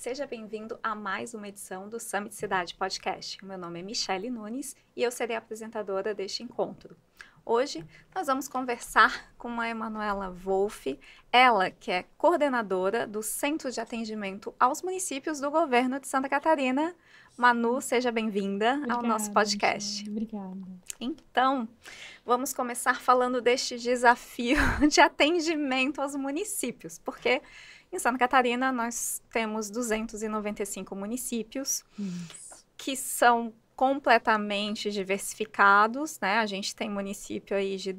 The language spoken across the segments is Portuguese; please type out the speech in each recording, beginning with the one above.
Seja bem-vindo a mais uma edição do Summit Cidade Podcast. O meu nome é Michele Nunes e eu serei a apresentadora deste encontro. Hoje nós vamos conversar com a Emanuela Wolff, ela que é coordenadora do Centro de Atendimento aos Municípios do Governo de Santa Catarina. Manu, seja bem-vinda ao nosso podcast. Michele, obrigada. Então, vamos começar falando deste desafio de atendimento aos municípios, porque em Santa Catarina nós temos 295 municípios que são completamente diversificados, né? A gente tem município aí de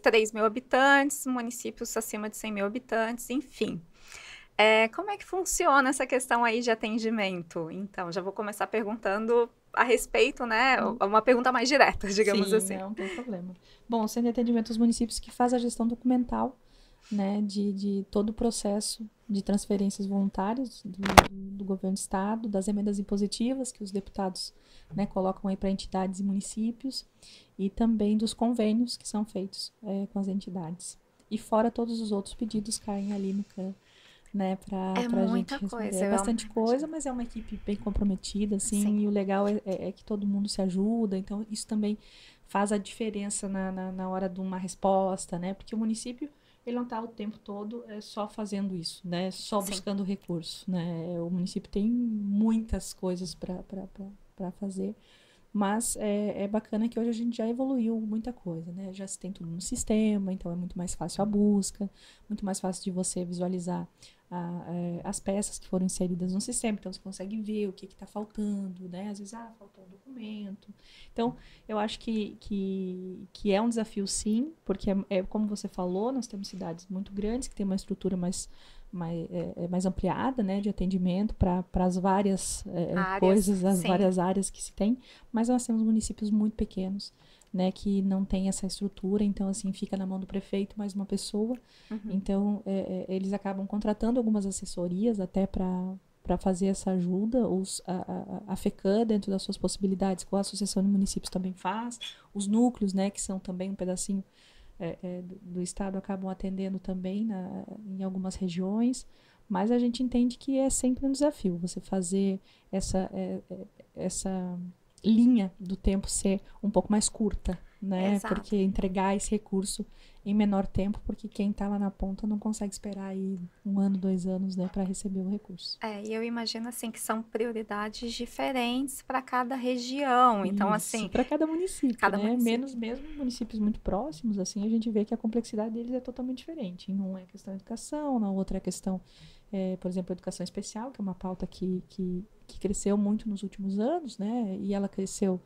3 mil habitantes, municípios acima de 100 mil habitantes, enfim. Como é que funciona essa questão aí de atendimento? Então, já vou começar perguntando a respeito, né? Uma pergunta mais direta, digamos assim. Não tem problema. Bom, o Centro de Atendimento aos Municípios que faz a gestão documental, né, de todo o processo de transferências voluntárias do governo do estado, das emendas impositivas que os deputados, né, colocam aí para entidades e municípios, e também dos convênios que são feitos com as entidades. E fora todos os outros pedidos caem ali no campo, né, pra gente responder. É bastante coisa, mas é uma equipe bem comprometida, assim. Sim. E o legal é que todo mundo se ajuda, então isso também faz a diferença na hora de uma resposta, né, porque o município ele não está o tempo todo só fazendo isso, né, só buscando recurso, né, o município tem muitas coisas para fazer, mas é bacana que hoje a gente já evoluiu muita coisa, né? Já se tem tudo no sistema, então é muito mais fácil a busca, muito mais fácil de você visualizar as peças que foram inseridas no sistema, então você consegue ver o que está faltando, né? Às vezes, faltou um documento. Então, eu acho que é um desafio, sim, porque como você falou, nós temos cidades muito grandes que têm uma estrutura mais ampliada, né, de atendimento para as várias coisas, as várias áreas que se tem, mas nós temos municípios muito pequenos, né, que não tem essa estrutura, então assim, fica na mão do prefeito mais uma pessoa, então eles acabam contratando algumas assessorias até para fazer essa ajuda, a FECAM, dentro das suas possibilidades, com a Associação de Municípios também faz, os núcleos, né, que são também um pedacinho do estado, acabam atendendo também em algumas regiões, mas a gente entende que é sempre um desafio você fazer essa linha do tempo ser um pouco mais curta, né? Exato. Porque entregar esse recurso em menor tempo, porque quem está lá na ponta não consegue esperar aí 1 ano, 2 anos, né, para receber o recurso. E eu imagino assim que são prioridades diferentes para cada região, então assim... para cada município, né? Menos mesmo municípios muito próximos, assim, a gente vê que a complexidade deles é totalmente diferente. Em um é questão de educação, na outra é questão, por exemplo, educação especial, que é uma pauta que cresceu muito nos últimos anos, né? E ela cresceu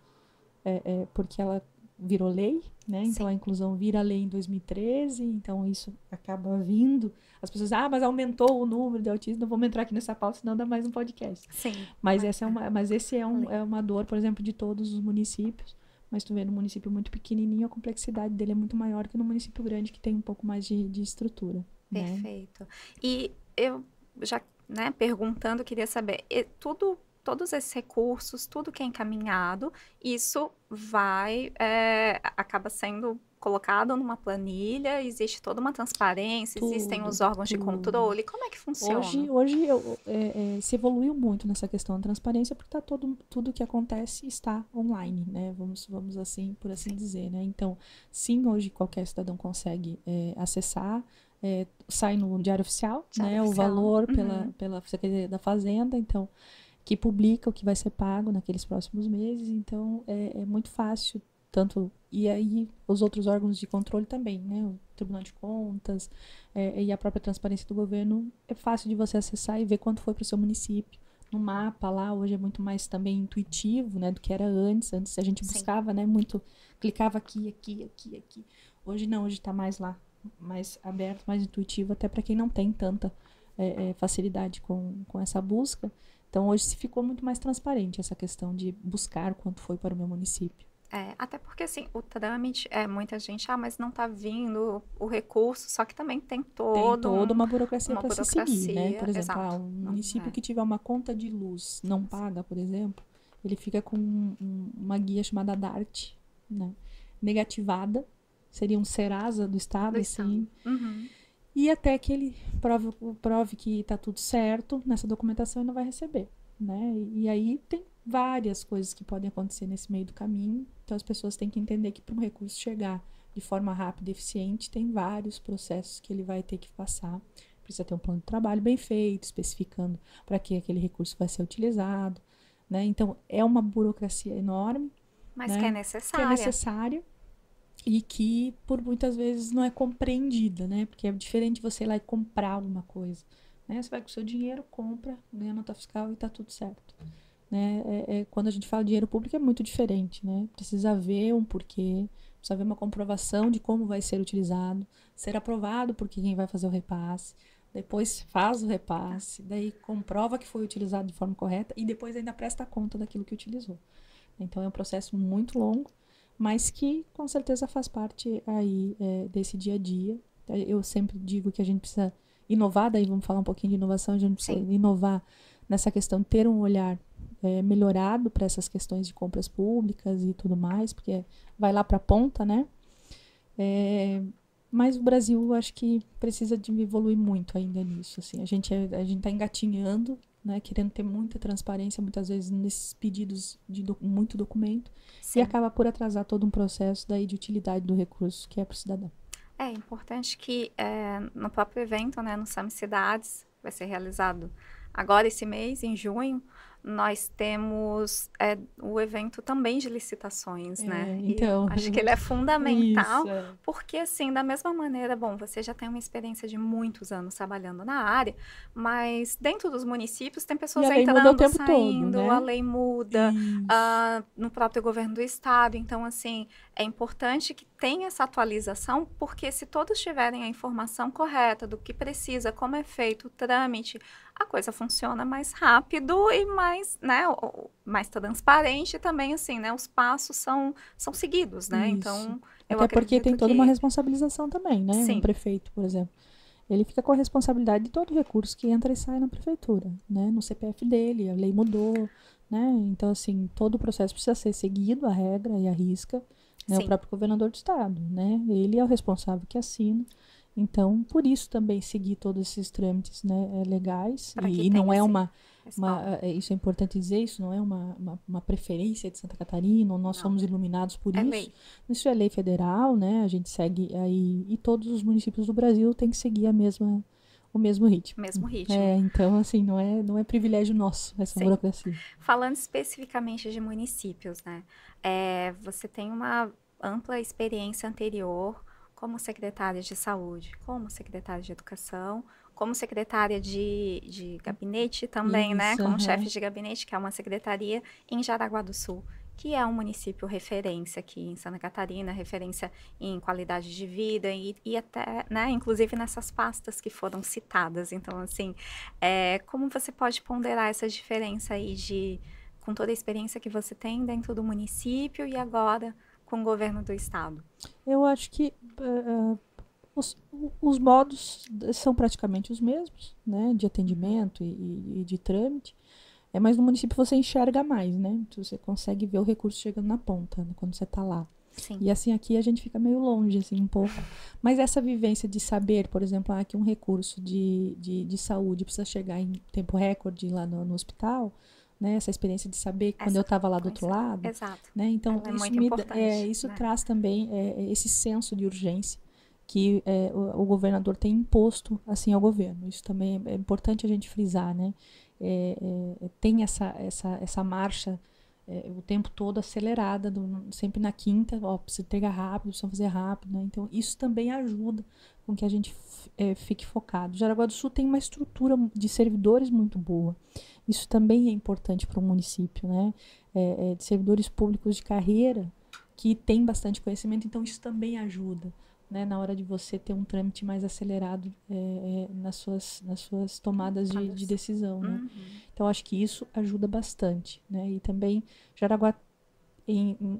porque ela virou lei, né? Então a inclusão vira lei em 2013, então isso acaba vindo. As pessoas dizem, mas aumentou o número de autistas, não vamos entrar aqui nessa pauta, senão dá mais um podcast. Sim. Mas esse é uma dor, por exemplo, de todos os municípios. Mas tu vê no município muito pequenininho, a complexidade dele é muito maior que no município grande, que tem um pouco mais de estrutura. Perfeito. Né? E eu já, né, perguntando, queria saber, todos esses recursos, tudo que é encaminhado, isso acaba sendo colocado numa planilha, existe toda uma transparência, existem os órgãos de controle, como é que funciona? Hoje se evoluiu muito nessa questão da transparência, porque tudo que acontece está online, né? Vamos assim, por assim dizer, né? Então, sim, hoje qualquer cidadão consegue acessar, sai no Diário Oficial, né? O valor pela Secretaria da Fazenda, então, que publica o que vai ser pago naqueles próximos meses, então é muito fácil, e aí os outros órgãos de controle também, né, o Tribunal de Contas e a própria transparência do governo, é fácil de você acessar e ver quanto foi para o seu município. No mapa lá, hoje é muito mais também intuitivo, né, do que era antes a gente buscava, né, muito, clicava aqui, hoje não, hoje está mais lá, mais aberto, mais intuitivo, até para quem não tem tanta facilidade com essa busca. Então, hoje se ficou muito mais transparente essa questão de buscar quanto foi para o meu município. Até porque, assim, o trâmite, muita gente, mas não está vindo o recurso, só que também tem toda uma burocracia para se seguir, né? Por exemplo, exato. Um município que tiver uma conta de luz não paga, por exemplo, ele fica com uma guia chamada DART, né? Negativada, seria um Serasa do estado, assim. e até que ele prove que está tudo certo nessa documentação, ele não vai receber, né? E aí tem várias coisas que podem acontecer nesse meio do caminho, então as pessoas têm que entender que para um recurso chegar de forma rápida e eficiente, tem vários processos que ele vai ter que passar. Precisa ter um plano de trabalho bem feito, especificando para que aquele recurso vai ser utilizado, né? Então, é uma burocracia enorme, Mas que é né? Que é necessária. necessária e que, por muitas vezes, não é compreendida, né? Porque é diferente você ir lá e comprar alguma coisa, né? Você vai com o seu dinheiro, compra, ganha nota fiscal e tá tudo certo, né? Quando a gente fala de dinheiro público é muito diferente, né? Precisa haver um porquê, precisa haver uma comprovação de como vai ser utilizado, ser aprovado por quem vai fazer o repasse, depois faz o repasse, daí comprova que foi utilizado de forma correta e depois ainda presta conta daquilo que utilizou. Então é um processo muito longo, mas que com certeza faz parte aí desse dia a dia. Eu sempre digo que a gente precisa inovar, daí vamos falar um pouquinho de inovação, a gente precisa Sim. inovar nessa questão de ter um olhar melhorado para essas questões de compras públicas e tudo mais, porque vai lá para a ponta, né? Mas o Brasil, acho que precisa de evoluir muito ainda nisso. Assim. A gente está engatinhando, né, querendo ter muita transparência, muitas vezes nesses pedidos de muito documento, e Sim. acaba por atrasar todo um processo daí de utilidade do recurso que é para o cidadão. É importante que no próprio evento, né, no SAMI Cidades, vai ser realizado agora esse mês, em junho, nós temos o evento também de licitações, né? E eu Então, acho que ele é isso, fundamental, porque assim, da mesma maneira, bom, você já tem uma experiência de muitos anos trabalhando na área, mas dentro dos municípios tem E pessoas a lei muda o entrando, tempo todo, saindo, a né? lei muda, Isso. no próprio governo do estado, então assim, é importante que tenha essa atualização, porque se todos tiverem a informação correta do que precisa, como é feito o trâmite, a coisa funciona mais rápido e mais, né, mais transparente também, assim, né, os passos são seguidos, né, Isso. então eu Até porque tem acredito toda uma que, responsabilização também, né? Um sim, prefeito, por exemplo. Ele fica com a responsabilidade de todo recurso que entra e sai na prefeitura, né? No CPF dele, a lei mudou, né? Então, assim, todo o processo precisa ser seguido, a regra e a risca, né? O sim, próprio governador do estado, né? Ele é o responsável que assina. Então, por isso também seguir todos esses trâmites, né, legais. para que E não tenha é esse respaldo. isso é importante dizer, isso não é uma preferência de Santa Catarina, ou nós Não, somos iluminados por é isso. lei, Isso é lei federal, né? A gente segue aí, e todos os municípios do Brasil têm que seguir o mesmo ritmo. mesmo ritmo, Então, assim, não é privilégio nosso essa sim. burocracia. Falando especificamente de municípios, né, você tem uma ampla experiência anterior como secretária de saúde, como secretária de educação, como secretária de gabinete também, né, Isso, como chefe aham. de gabinete, que é uma secretaria em Jaraguá do Sul, que é um município referência aqui em Santa Catarina, referência em qualidade de vida e até, né, inclusive nessas pastas que foram citadas. Então, assim, como você pode ponderar essa diferença aí com toda a experiência que você tem dentro do município e agora com o governo do estado? Eu acho que os, os modos são praticamente os mesmos, né? De Uhum. atendimento e de trâmite. Mas no município você enxerga mais, né? Então você consegue ver o recurso chegando na ponta, né, quando você está lá. Sim, E assim, aqui a gente fica meio longe, assim, um pouco. Mas essa vivência de saber, por exemplo, que um recurso de saúde precisa chegar em tempo recorde lá no hospital, né? Essa experiência de saber quando eu essa estava lá do outro coincidência. lado, Exato. né? Então, Ela é muito importante, isso né? traz também esse senso de urgência que o governador tem imposto, assim, ao governo. Isso também é importante a gente frisar, né? Tem essa marcha o tempo todo acelerada, sempre na quinta, ó, precisa entregar rápido, precisa fazer rápido, né? Então, isso também ajuda com que a gente fique focado. Jaraguá do Sul tem uma estrutura de servidores muito boa. Isso também é importante para o município, né? De servidores públicos de carreira que tem bastante conhecimento, então isso também ajuda, né, na hora de você ter um trâmite mais acelerado nas suas tomadas de decisão, né? Uhum. Então, acho que isso ajuda bastante, né? E também, Jaraguá,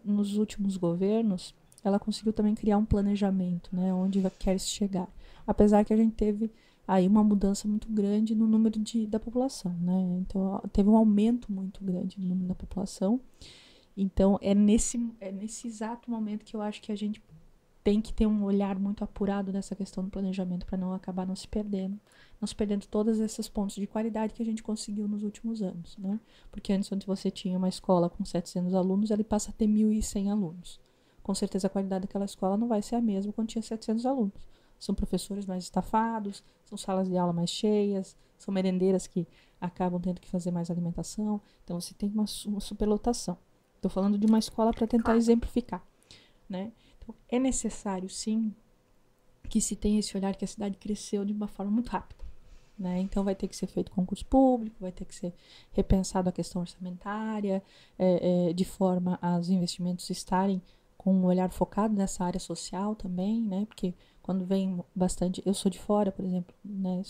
nos últimos governos, ela conseguiu também criar um planejamento, né? Onde quer se chegar. Apesar que a gente teve aí uma mudança muito grande no número da população, né? Então, teve um aumento muito grande no número da população. Então, é nesse exato momento que eu acho que a gente tem que ter um olhar muito apurado nessa questão do planejamento para não acabar não se perdendo todos esses pontos de qualidade que a gente conseguiu nos últimos anos, né? Porque antes, onde você tinha uma escola com 700 alunos, ele passa a ter 1.100 alunos. Com certeza a qualidade daquela escola não vai ser a mesma quando tinha 700 alunos. São professores mais estafados, são salas de aula mais cheias, são merendeiras que acabam tendo que fazer mais alimentação. Então, você tem uma superlotação. Estou falando de uma escola para tentar exemplificar, né? Então, é necessário, sim, que se tenha esse olhar que a cidade cresceu de uma forma muito rápida, né? Então, vai ter que ser feito concurso público, vai ter que ser repensado a questão orçamentária, de forma a os investimentos estarem com um olhar focado nessa área social também, né? Porque quando vem bastante... Eu sou de fora, por exemplo, né?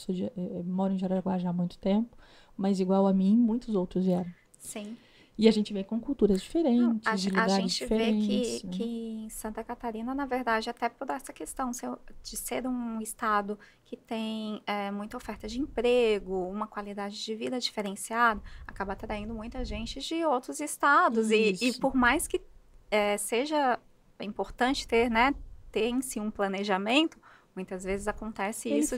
Moro em Jaraguá já há muito tempo, mas igual a mim, muitos outros vieram. Sim. E a gente vê com culturas diferentes, de lugares diferentes. A gente vê que em Santa Catarina, na verdade, até por essa questão de ser um estado que tem muita oferta de emprego, uma qualidade de vida diferenciada, acaba atraindo muita gente de outros estados. E por mais que seja importante ter, né, ter em si um planejamento, muitas vezes acontece isso.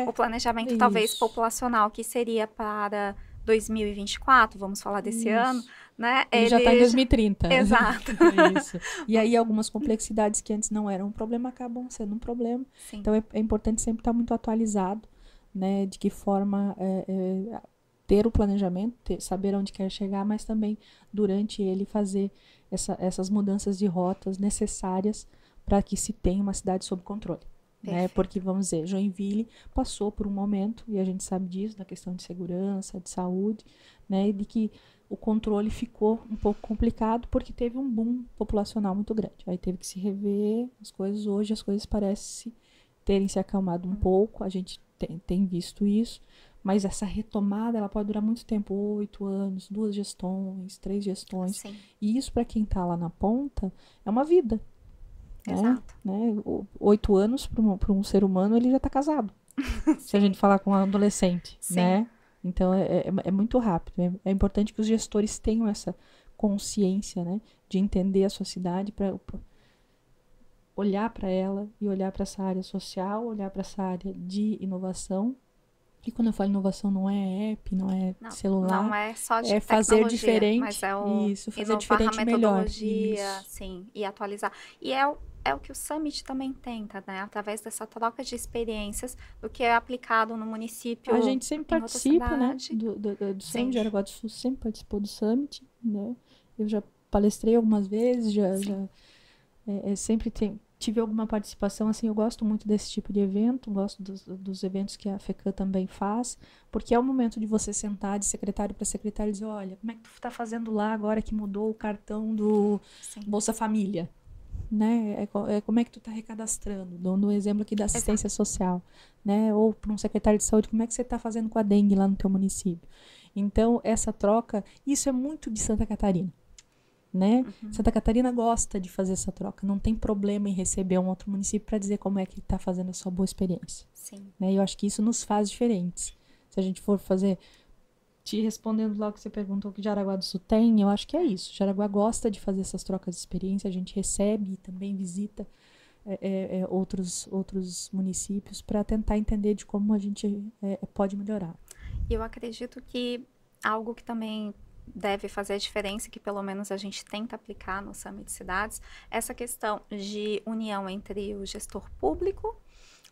O planejamento talvez populacional, que seria para 2024, vamos falar desse ano, né? Ele já está em 2030. Exato. Isso. E aí algumas complexidades que antes não eram um problema acabam sendo um problema. Sim. Então é importante sempre estar muito atualizado, né? De que forma ter o planejamento, saber onde quer chegar, mas também durante ele fazer essas mudanças de rotas necessárias para que se tenha uma cidade sob controle. Né? Porque, vamos dizer, Joinville passou por um momento, e a gente sabe disso, na questão de segurança, de saúde, né? E de que o controle ficou um pouco complicado porque teve um boom populacional muito grande. Aí teve que se rever as coisas. Hoje as coisas parecem terem se acalmado um pouco, a gente tem visto isso, mas essa retomada ela pode durar muito tempo, 8 anos, 2 gestões, 3 gestões. Sim. E isso, para quem está lá na ponta, é uma vida. Exato. Né? 8 anos para um ser humano, ele já está casado. Se a gente falar com um adolescente, Sim. né? Então, é muito rápido. É importante que os gestores tenham essa consciência, né? De entender a sua cidade, para olhar para ela e olhar para essa área social, olhar para essa área de inovação. E quando eu falo inovação, não é app, não é celular. Não é só de fazer diferente. Mas fazer diferente melhor. Metodologia, sim, e atualizar. E é o que o Summit também tenta, né? Através dessa troca de experiências do que é aplicado no município. A gente sempre participa, né? Do Summit, Jaraguá do Sul sempre participou do Summit, né? Eu já palestrei algumas vezes, sempre tive alguma participação, assim, eu gosto muito desse tipo de evento, gosto dos eventos que a FECAM também faz, porque é o momento de você sentar de secretário para secretário e dizer, olha, como é que tu está fazendo lá agora que mudou o cartão do Bolsa Família? Né? Como é que tu está recadastrando? Dando um exemplo aqui da assistência social, né? Ou para um secretário de saúde, como é que você está fazendo com a dengue lá no teu município? Então, essa troca, isso é muito de Santa Catarina. Né? Santa Catarina gosta de fazer essa troca, não tem problema em receber um outro município para dizer como é que ele está fazendo a sua boa experiência. Sim. Né? E eu acho que isso nos faz diferentes. Se a gente for fazer, te respondendo logo que você perguntou que Jaraguá do Sul tem, eu acho que é isso. Jaraguá gosta de fazer essas trocas de experiência, a gente recebe e também visita outros municípios para tentar entender de como a gente pode melhorar. Eu acredito que algo que também deve fazer a diferença, que pelo menos a gente tenta aplicar no Summit Cidades, essa questão de união entre o gestor público,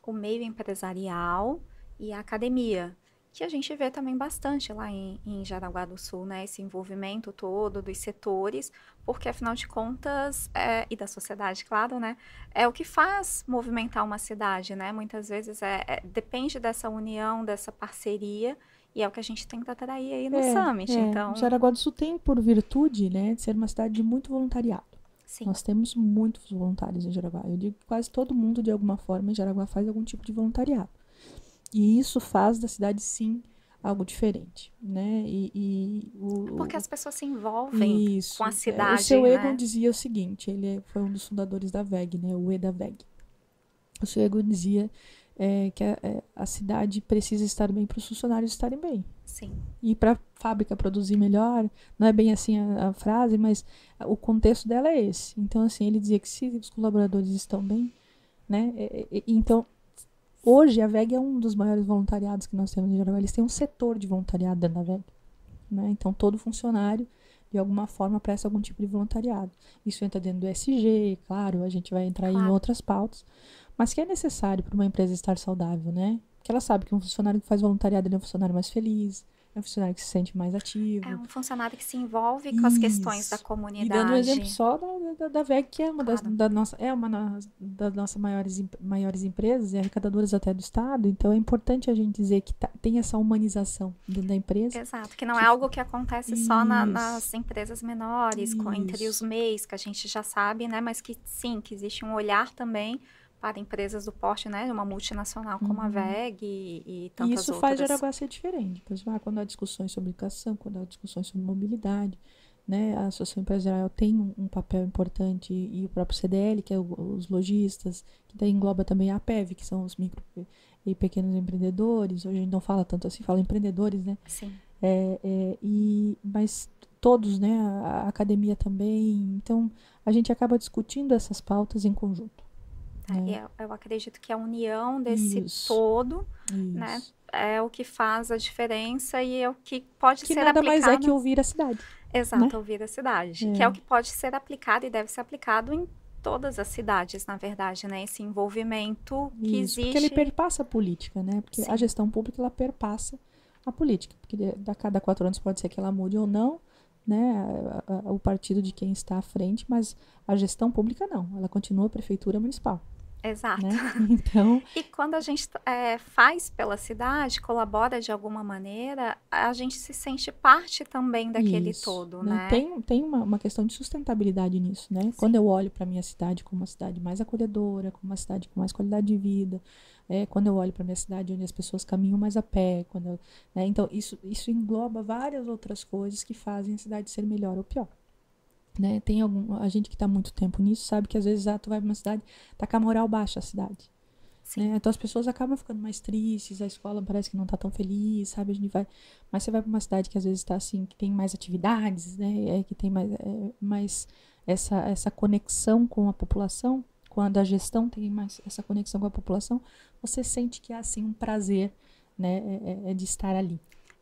o meio empresarial e a academia, que a gente vê também bastante lá em Jaraguá do Sul, né? Esse envolvimento todo dos setores, porque afinal de contas, e da sociedade, claro, né? É o que faz movimentar uma cidade, né? Muitas vezes depende dessa união, dessa parceria, e é o que a gente tenta atrair aí no Summit. Então, Jaraguá do Sul tem por virtude, né, de ser uma cidade de muito voluntariado. Sim. Nós temos muitos voluntários em Jaraguá. Eu digo que quase todo mundo, de alguma forma, em Jaraguá faz algum tipo de voluntariado. E isso faz da cidade, sim, algo diferente, né? Porque as pessoas se envolvem com a cidade, O seu Egon né? dizia o seguinte, ele foi um dos fundadores da VEG, né? O E da VEG. O seu Egon dizia que a cidade precisa estar bem para os funcionários estarem bem. Sim. E para a fábrica produzir melhor, não é bem assim a frase, mas o contexto dela é esse. Então, assim, ele dizia que se os colaboradores estão bem, né? Então, hoje a VEG é um dos maiores voluntariados que nós temos em Jaraguá. Eles têm um setor de voluntariado dentro da VEG, né? Então, todo funcionário, de alguma forma, presta algum tipo de voluntariado. Isso entra dentro do ESG, claro, a gente vai entrar em outras pautas, mas que é necessário para uma empresa estar saudável, né? Porque ela sabe que um funcionário que faz voluntariado é um funcionário mais feliz, é um funcionário que se sente mais ativo. É um funcionário que se envolve com as questões da comunidade. E dando um exemplo só da VEG, que é uma das nossas maiores empresas, e arrecadadoras até do Estado. Então é importante a gente dizer que tem essa humanização dentro da empresa. Exato, que não é algo que acontece só nas empresas menores, entre os MEIs, que a gente já sabe, né? Mas que sim, que existe um olhar também para empresas do porte, né, de uma multinacional como a VEG e tantas outras. E isso faz Jaraguá ser diferente. Por exemplo, quando há discussões sobre educação, quando há discussões sobre mobilidade, né, a Associação Empresarial tem um papel importante, e o próprio CDL, que é os lojistas, que daí engloba também a APEV, que são os micro e pequenos empreendedores. Hoje a gente não fala tanto assim, fala empreendedores, né? Sim. Mas todos, né, a academia também. Então, a gente acaba discutindo essas pautas em conjunto. Eu acredito que a união desse todo, né, é o que faz a diferença e é o que pode ser aplicado. Que nada mais é que ouvir a cidade. Exato, né? Ouvir a cidade. Que é o que pode ser aplicado e deve ser aplicado em todas as cidades, na verdade, né? Esse envolvimento que existe. Porque ele perpassa a política, né? Porque a gestão pública, ela perpassa a política. Porque a cada 4 anos pode ser que ela mude ou não, né? O partido de quem está à frente, mas a gestão pública não. Ela continua a prefeitura municipal. Exato. Né? Então... E quando a gente faz pela cidade, colabora de alguma maneira, a gente se sente parte também daquele todo, né? Tem uma questão de sustentabilidade nisso, né? Sim. Quando eu olho para a minha cidade como uma cidade mais acolhedora, como uma cidade com mais qualidade de vida, quando eu olho para a minha cidade onde as pessoas caminham mais a pé, né? Então isso engloba várias outras coisas que fazem a cidade ser melhor ou pior. Né? A gente que está há muito tempo nisso sabe que às vezes tu vai para uma cidade, tá com a moral baixa a cidade, né? Então as pessoas acabam ficando mais tristes, a escola parece que não tá tão feliz, sabe? A gente vai, mas você vai para uma cidade que às vezes está assim, que tem mais atividades, né? Que tem mais essa conexão com a população, quando a gestão tem mais essa conexão com a população, você sente que há assim um prazer, né? De estar ali.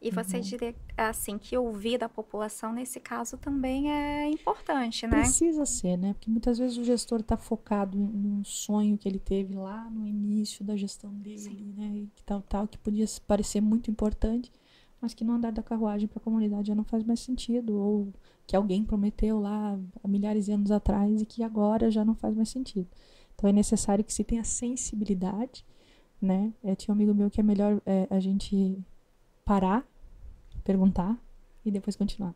E você diria, assim, que ouvir da população, nesse caso, também é importante, né? Precisa ser, né? Porque muitas vezes o gestor está focado num sonho que ele teve lá no início da gestão dele, né? Que podia parecer muito importante, mas que no andar da carruagem para a comunidade já não faz mais sentido. Ou que alguém prometeu lá há milhares de anos atrás e que agora já não faz mais sentido. Então é necessário que se tenha sensibilidade, né? Tinha um amigo meu que é melhor a gente parar, perguntar e depois continuar.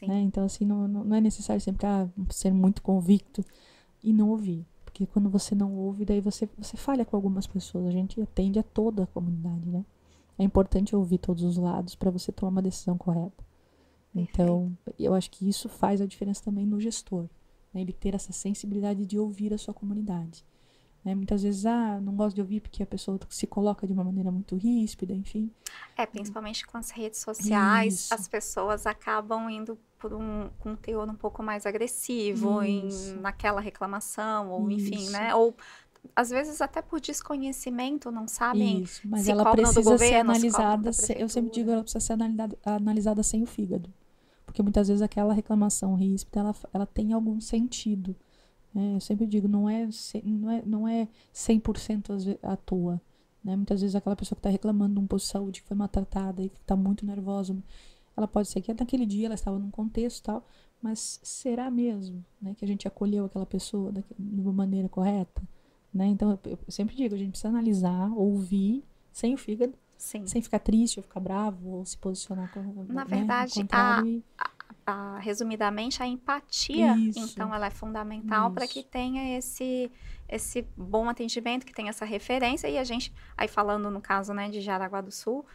Né? Então, assim, não é necessário sempre ser muito convicto e não ouvir. Porque quando você não ouve, daí você falha com algumas pessoas. A gente atende a toda a comunidade, né? É importante ouvir todos os lados para você tomar uma decisão correta. Então, eu acho que isso faz a diferença também no gestor. Né? Ele ter essa sensibilidade de ouvir a sua comunidade. Né? Muitas vezes, não gosto de ouvir porque a pessoa se coloca de uma maneira muito ríspida, enfim. Principalmente com as redes sociais, as pessoas acabam indo por um teor um pouco mais agressivo naquela reclamação, ou enfim, né? Ou às vezes até por desconhecimento, não sabem mas se ela cobram do precisa governo, ser analisada, eu sempre digo, ela precisa ser analisada sem o fígado. Porque muitas vezes aquela reclamação ríspida, ela tem algum sentido. Eu sempre digo, não é 100% à toa. Né? Muitas vezes aquela pessoa que está reclamando de um posto de saúde que foi maltratada e que está muito nervosa, ela pode ser que naquele dia ela estava num contexto e tal, mas será mesmo, né, que a gente acolheu aquela pessoa de uma maneira correta? Né? Então eu sempre digo, a gente precisa analisar, ouvir, sem o fígado, sem ficar triste ou ficar bravo ou se posicionar na verdade, resumidamente, a empatia, então, ela é fundamental para que tenha esse bom atendimento, que tenha essa referência. E a gente, aí falando no caso, né, de Jaraguá do Sul,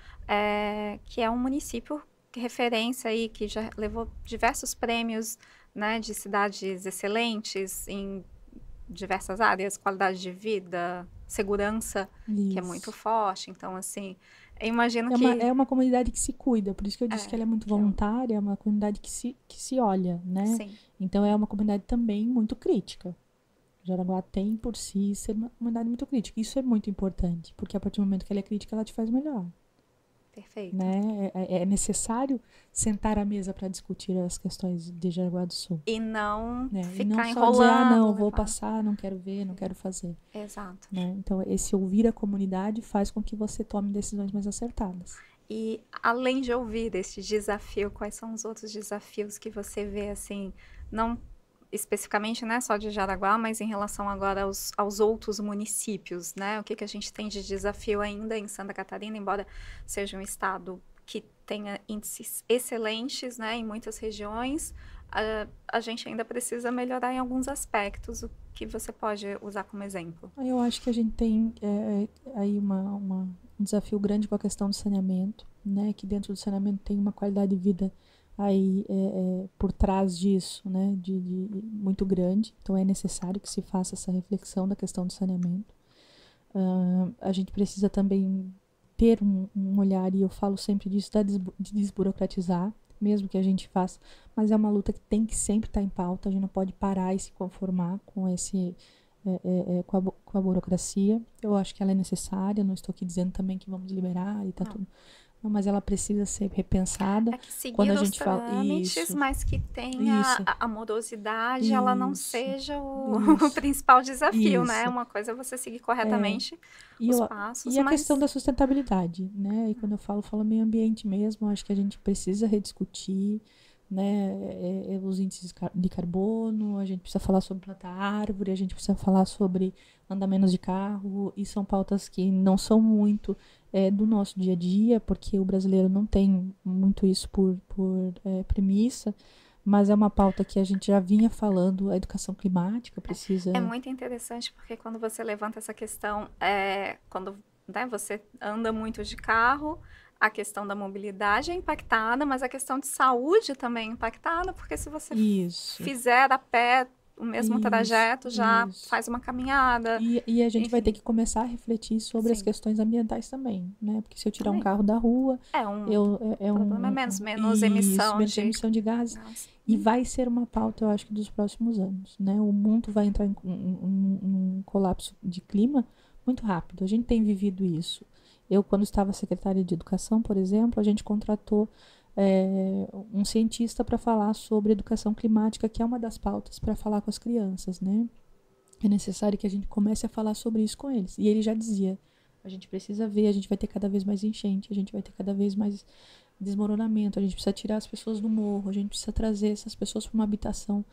que é um município de referência aí, que já levou diversos prêmios, né, de cidades excelentes em diversas áreas, qualidade de vida, segurança que é muito forte. Então, assim, eu imagino é uma comunidade que se cuida, por isso que eu disse que ela é muito voluntária, é uma comunidade que se olha, né? Sim. Então, é uma comunidade também muito crítica. Jaraguá tem por si ser uma comunidade muito crítica. Isso é muito importante, porque a partir do momento que ela é crítica, ela te faz melhor. Perfeito. Né? É necessário sentar à mesa para discutir as questões de Jaraguá do Sul. E não ficar e não enrolando. Só dizer, não, vou passar, não quero ver, não quero fazer. Exato. Né? Então, esse ouvir a comunidade faz com que você tome decisões mais acertadas. E, além de ouvir deste desafio, quais são os outros desafios que você vê, assim, não especificamente, né, só de Jaraguá, mas em relação agora aos outros municípios, né? O que a gente tem de desafio ainda em Santa Catarina, embora seja um estado que tenha índices excelentes, né, em muitas regiões, a gente ainda precisa melhorar em alguns aspectos. O que você pode usar como exemplo? Eu acho que a gente tem aí um desafio grande com a questão do saneamento, né? Que dentro do saneamento tem uma qualidade de vida aí por trás disso, né, muito grande. Então é necessário que se faça essa reflexão da questão do saneamento. A gente precisa também ter um olhar, e eu falo sempre disso, de desburocratizar, mesmo que a gente faça, mas é uma luta que tem que sempre estar em pauta. A gente não pode parar e se conformar com com a burocracia. Eu acho que ela é necessária, não estou aqui dizendo também que vamos liberar e tá tudo. Não, mas ela precisa ser repensada. É que seguir quando a os gente trâmites, fala isso, mas que tenha a morosidade, ela não seja o principal desafio, né? Uma coisa é você seguir corretamente os passos. E a questão da sustentabilidade, né? E quando eu falo meio ambiente mesmo, acho que a gente precisa rediscutir, né? Os índices de carbono, a gente precisa falar sobre plantar árvore, a gente precisa falar sobre andar menos de carro, e são pautas que não são muito do nosso dia a dia, porque o brasileiro não tem muito isso por premissa, mas é uma pauta que a gente já vinha falando. A educação climática precisa... É muito interessante, porque quando você levanta essa questão, quando você anda muito de carro, a questão da mobilidade é impactada, mas a questão de saúde também é impactada, porque se você fizer a pé o mesmo trajeto, já faz uma caminhada. E a gente vai ter que começar a refletir sobre as questões ambientais também, né? Porque se eu tirar um carro da rua, menos emissão de gases. E vai ser uma pauta, eu acho, que dos próximos anos, né? O mundo vai entrar em um colapso de clima muito rápido. A gente tem vivido isso. Eu, quando estava secretária de Educação, por exemplo, a gente contratou um cientista para falar sobre educação climática, que é uma das pautas para falar com as crianças, né? É necessário que a gente comece a falar sobre isso com eles. E ele já dizia, a gente precisa ver, a gente vai ter cada vez mais enchente, a gente vai ter cada vez mais desmoronamento, a gente precisa tirar as pessoas do morro, a gente precisa trazer essas pessoas para uma habitação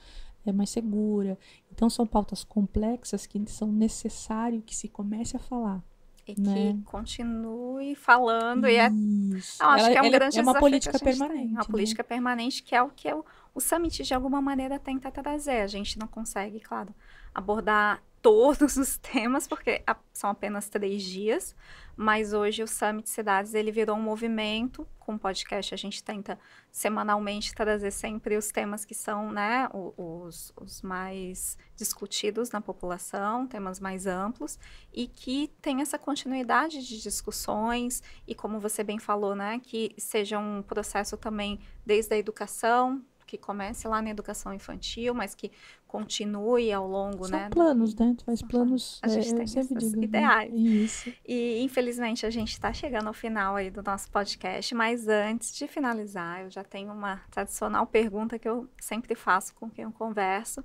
mais segura. Então, são pautas complexas que são necessário que se comece a falar. E que continue falando. Isso. Eu acho que é um grande desafio. É uma política permanente. Uma política permanente, que é o que o Summit, de alguma maneira, tenta trazer. A gente não consegue, claro, abordar todos os temas, porque são apenas 3 dias, mas hoje o Summit Cidades, ele virou um movimento. Com o podcast a gente tenta semanalmente trazer sempre os temas que são, né, os mais discutidos na população, temas mais amplos, e que tem essa continuidade de discussões, e como você bem falou, né, que seja um processo também desde a educação, que comece lá na educação infantil, mas que continue ao longo, São planos, né? Tu faz planos, a gente tem esses ideais. Né? Isso. E, infelizmente, a gente está chegando ao final aí do nosso podcast, mas antes de finalizar, eu já tenho uma tradicional pergunta que eu sempre faço com quem eu converso.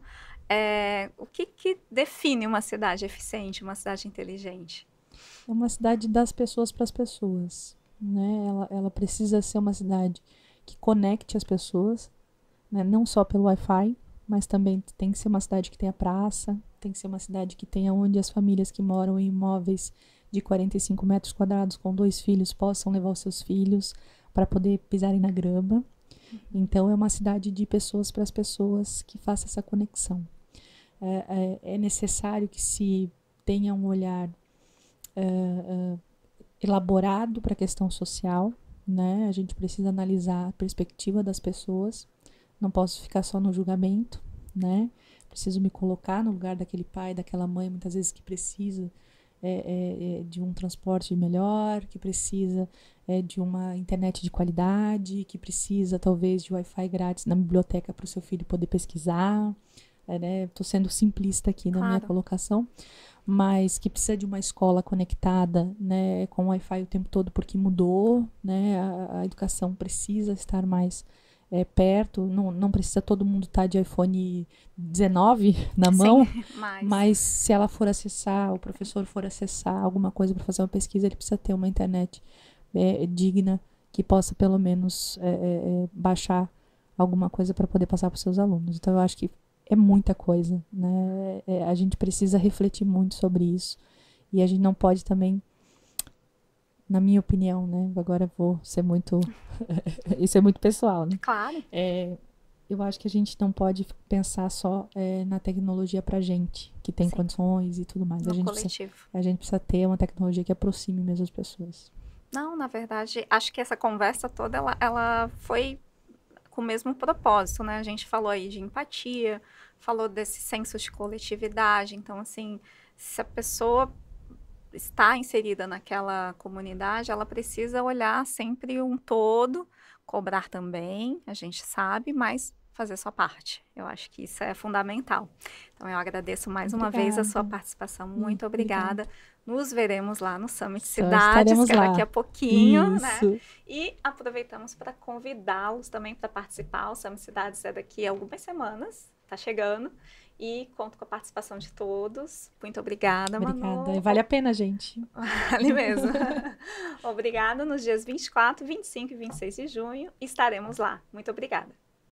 O que define uma cidade eficiente, uma cidade inteligente? É uma cidade das pessoas para as pessoas, né? Ela precisa ser uma cidade que conecte as pessoas, né? Não só pelo Wi-Fi, mas também tem que ser uma cidade que tenha praça, tem que ser uma cidade que tenha onde as famílias que moram em imóveis de 45 metros quadrados com 2 filhos possam levar os seus filhos para poder pisarem na grama. Então, é uma cidade de pessoas para as pessoas que faça essa conexão. É necessário que se tenha um olhar elaborado para a questão social, né? A gente precisa analisar a perspectiva das pessoas. Não posso ficar só no julgamento, né? Preciso me colocar no lugar daquele pai, daquela mãe, muitas vezes que precisa de um transporte melhor, que precisa de uma internet de qualidade, que precisa talvez de Wi-Fi grátis na biblioteca para o seu filho poder pesquisar. Né? Estou sendo simplista aqui na minha colocação, mas que precisa de uma escola conectada, né, com Wi-Fi o tempo todo, porque mudou, né? A educação precisa estar mais perto, não precisa todo mundo estar de iPhone 19 na mão, mas se ela for acessar, o professor for acessar alguma coisa para fazer uma pesquisa, ele precisa ter uma internet digna, que possa pelo menos baixar alguma coisa para poder passar para os seus alunos. Então eu acho que é muita coisa, né? A gente precisa refletir muito sobre isso, e a gente não pode também, na minha opinião, né? Agora eu vou ser muito... Isso é muito pessoal, né? Claro. Eu acho que a gente não pode pensar só na tecnologia pra gente, que tem condições e tudo mais. A gente precisa ter uma tecnologia que aproxime mesmo as pessoas. Não, na verdade, acho que essa conversa toda, ela foi com o mesmo propósito, né? A gente falou aí de empatia, falou desse senso de coletividade. Então, assim, se a pessoa está inserida naquela comunidade, ela precisa olhar sempre um todo, cobrar também, a gente sabe, mas fazer sua parte. Eu acho que isso é fundamental. Então, eu agradeço mais uma vez a sua participação. Muito obrigada. Nos veremos lá no Summit Cidades, que é daqui a pouquinho, né? E aproveitamos para convidá-los também para participar. O Summit Cidades é daqui a algumas semanas, está chegando. E conto com a participação de todos. Muito obrigada, Manu. Vale a pena, gente. Vale mesmo. Obrigada. Nos dias 24, 25 e 26 de junho estaremos lá. Muito obrigada.